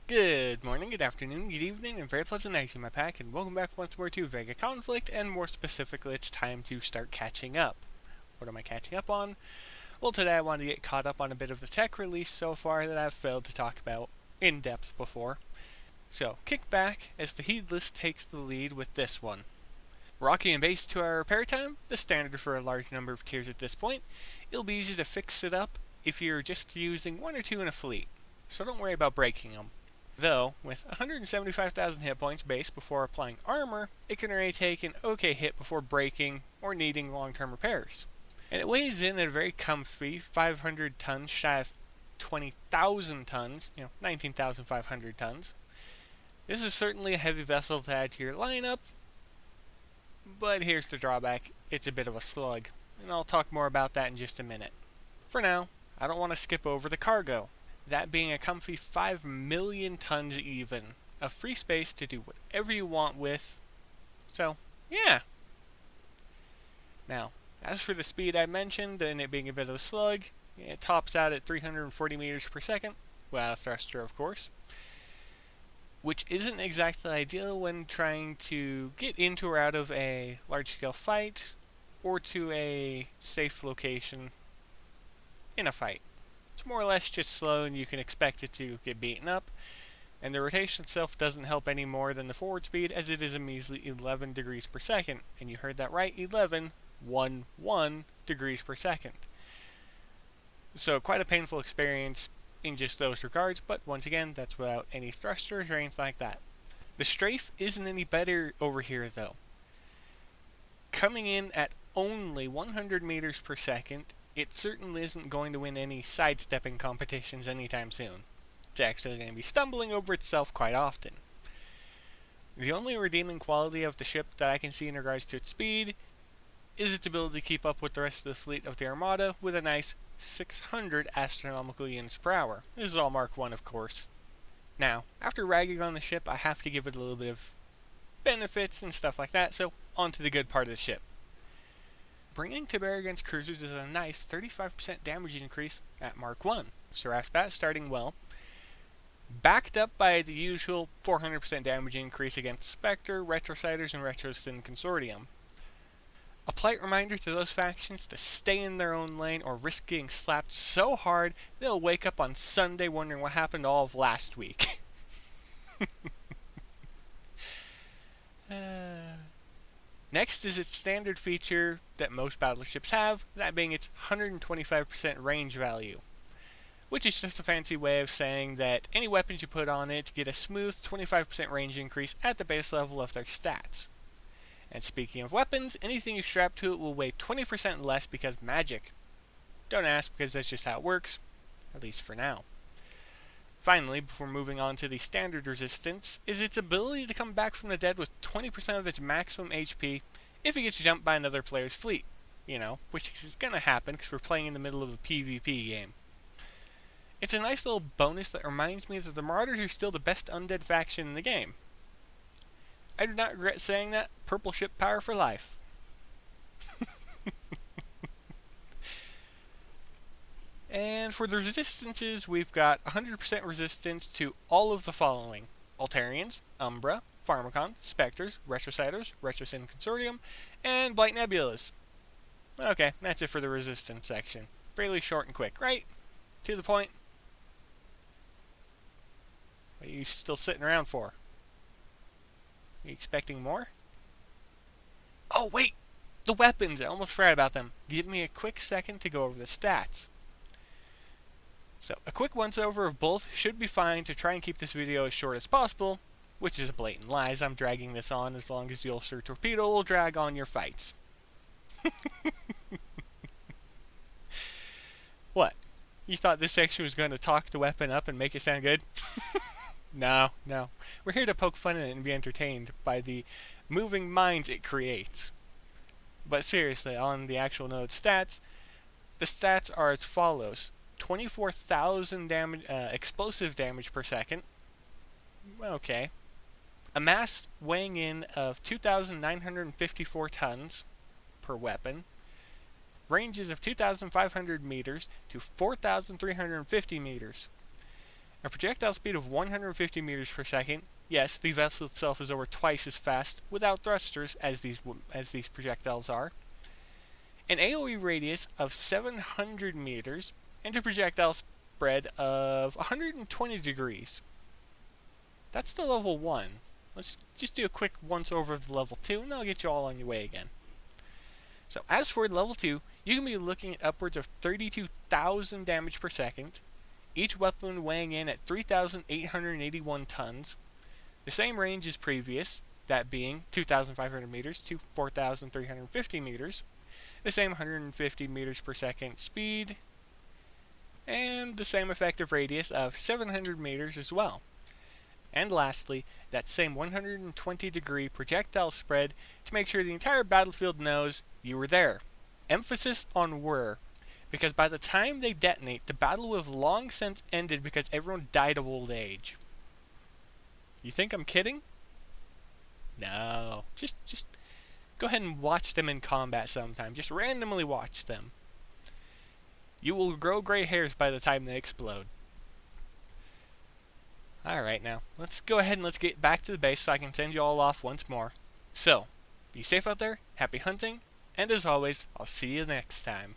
Good morning, good afternoon, good evening, and very pleasant night to my pack, and welcome back once more to Vega Conflict, and more specifically, it's time to start catching up. What am I catching up on? Well, today I wanted to get caught up on a bit of the tech release so far that I've failed to talk about in depth before. So, kick back as the Heedless takes the lead with this one. Rocky and base 2 hour repair time, the standard for a large number of tiers at this point. It'll be easy to fix it up if you're just using 1 or 2 in a fleet, so don't worry about breaking them. Though, with 175,000 hit points base before applying armor, it can already take an okay hit before breaking or needing long-term repairs. And it weighs in at a very comfy 500 tons shy of 20,000 tons, 19,500 tons. This is certainly a heavy vessel to add to your lineup, but here's the drawback, it's a bit of a slug, and I'll talk more about that in just a minute. For now, I don't want to skip over the cargo, that being a comfy 5 million tons even, of free space to do whatever you want with, so yeah. Now, as for the speed I mentioned, and it being a bit of a slug, it tops out at 340 meters per second, without a thruster of course, which isn't exactly ideal when trying to get into or out of a large-scale fight, or to a safe location in a fight. It's more or less just slow and you can expect it to get beaten up, and the rotation itself doesn't help any more than the forward speed, as it is a measly 11 degrees per second, and you heard that right, 11 degrees per second. So quite a painful experience in just those regards, but once again, that's without any thrusters or anything like that. The strafe isn't any better over here though. Coming in at only 100 meters per second, it certainly isn't going to win any sidestepping competitions anytime soon. It's actually going to be stumbling over itself quite often. The only redeeming quality of the ship that I can see in regards to its speed is its ability to keep up with the rest of the fleet of the Armada with a nice 600 astronomical units per hour. This is all Mark 1, of course. Now, after ragging on the ship, I have to give it a little bit of benefits and stuff like that, so on to the good part of the ship. Bringing to bear against cruisers is a nice 35% damage increase at Mark 1, so after that starting well. Backed up by the usual 400% damage increase against Spectre, Retrociders, and Retrosyn Consortium. A polite reminder to those factions to stay in their own lane or risk getting slapped so hard they'll wake up on Sunday wondering what happened all of last week. Next is its standard feature that most battleships have, that being its 125% range value, which is just a fancy way of saying that any weapons you put on it get a smooth 25% range increase at the base level of their stats. And speaking of weapons, anything you strap to it will weigh 20% less because magic. Don't ask, because that's just how it works, at least for now. Finally, before moving on to the standard resistance, is its ability to come back from the dead with 20% of its maximum HP if it gets jumped by another player's fleet. Which is going to happen because we're playing in the middle of a PvP game. It's a nice little bonus that reminds me that the Marauders are still the best undead faction in the game. I do not regret saying that. Purple ship power for life. And for the resistances, we've got 100% resistance to all of the following: Altarians, Umbra, Pharmacon, Spectres, Retrociders, Retrosyn Consortium, and Blight Nebulas. Okay, that's it for the resistance section. Fairly short and quick, right? To the point. What are you still sitting around for? Are you expecting more? Oh, wait! The weapons! I almost forgot about them. Give me a quick second to go over the stats. So, a quick once-over of both should be fine to try and keep this video as short as possible, which is a blatant lie, as I'm dragging this on as long as the Ulster Torpedo will drag on your fights. What? You thought this section was going to talk the weapon up and make it sound good? No. We're here to poke fun at it and be entertained by the moving minds it creates. But seriously, on the actual node stats, the stats are as follows: 24,000 explosive damage per second. Okay. A mass weighing in of 2,954 tons per weapon. Ranges of 2,500 meters to 4,350 meters. a projectile speed of 150 meters per second. Yes, the vessel itself is over twice as fast without thrusters as these projectiles are. An AoE radius of 700 meters, and a projectile spread of 120 degrees. That's the level 1. Let's just do a quick once over of the level 2, and I'll get you all on your way again. So as for level 2, you can be looking at upwards of 32,000 damage per second, each weapon weighing in at 3,881 tons, the same range as previous, that being 2,500 meters to 4,350 meters, the same 150 meters per second speed, and the same effective radius of 700 meters as well. And lastly, that same 120 degree projectile spread to make sure the entire battlefield knows you were there. Emphasis on were, because by the time they detonate, the battle will have long since ended because everyone died of old age. You think I'm kidding? No. Just go ahead and watch them in combat sometime. Just randomly watch them. You will grow gray hairs by the time they explode. Alright, now, let's go ahead and let's get back to the base so I can send you all off once more. So, be safe out there, happy hunting, and as always, I'll see you next time.